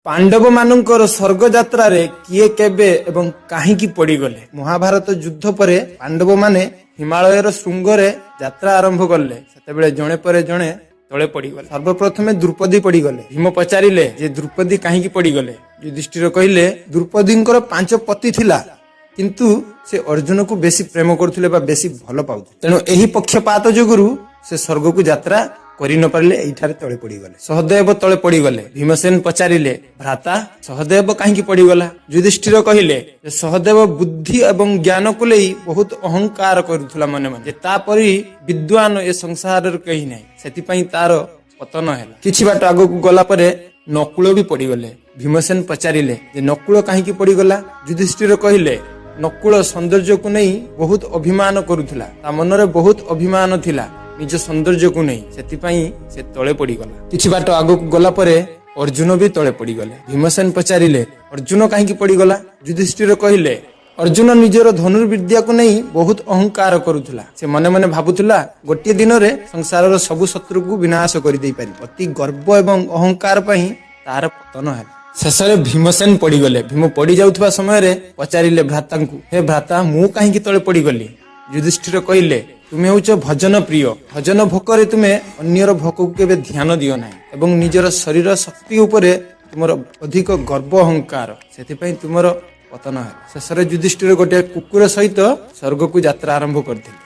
पांडव मानकर स्वर्ग यात्रा रे किए केबे एवं काहींकी पड़ीगले। महाभारत युद्ध परे पांडव माने हिमालयर श्रृंगरे यात्रा आरंभ कले। सेतेबेले जणे परे जणे तळे पड़ीगले। सर्वप्रथमे द्रुपदी पड़ीगले। भीम पचारिले जे द्रुपदी काहींकी पड़ीगले। युधिष्ठिर कहिले द्रुपदींकर 5 पति थिला किंतु से अर्जुन को बेसी प्रेम करथुले बा बेसी भल पाउथुले। तेणु एही पक्षपात जोगुरु से स्वर्ग को यात्रा करि न पारले। एठारे तळे पड़ीगले। सहदेव तळे पड़ीगले। भीमसेन पचारिले भ्राता सहदेव काहींकी पड़ीगला। युधिष्ठिर कहिले सहदेव बुद्धि एवं ज्ञान को लेई बहुत अहंकार करुथुला मने मने जे तापरि विद्वान ए संसार रे कहि नै। सेति पई तार पतन हैला। किछि बाट आगु गला परे नकुल भी पड़ीगले। भीमसेन पचारिले जे नकुल काहींकी पड़ीगला। युधिष्ठिर कहिले नकुल सौंदर्य को नहीं बहुत अभिमान करुथुला। ता मनरे बहुत अभिमान थिला निज सौंदर्य को नहीं। सेतिपई से तळे पड़ीगला। किछि बाट आगु गला परे अर्जुन भी तळे पड़ीगले। भीमसेन पचारिले अर्जुन काहींकी पड़ीगला। युधिष्ठिर कहिले अर्जुन निजर धनुर्विद्या को नहीं बहुत अहंकार करुथुला। से मने मने भाबुथुला गोटे दिन रे संसारर सब शत्रु को विनाश करि देई पारि। अति गर्व एवं अहंकार पई तार पतन है। शेषरे भीमसेन पड़ीगले। भीम पड़ी जाउथबा समय रे पचारिले भ्रातांकु हे भ्राता मु काहींकी तळे पड़ीगली। युधिष्ठिर कहिले तुमे होच भजन प्रिय। भजन भोकरे तुमे अन्यर भोक को केबे ध्यान दियो नाही एवं निजर शरीर शक्ति उपरे तुमर अधिक गर्व अहंकार सेति पई तुमर पतन है। शेषरे युधिष्ठिर गोटे कुकुर सहित स्वर्ग को यात्रा आरंभ करथिले।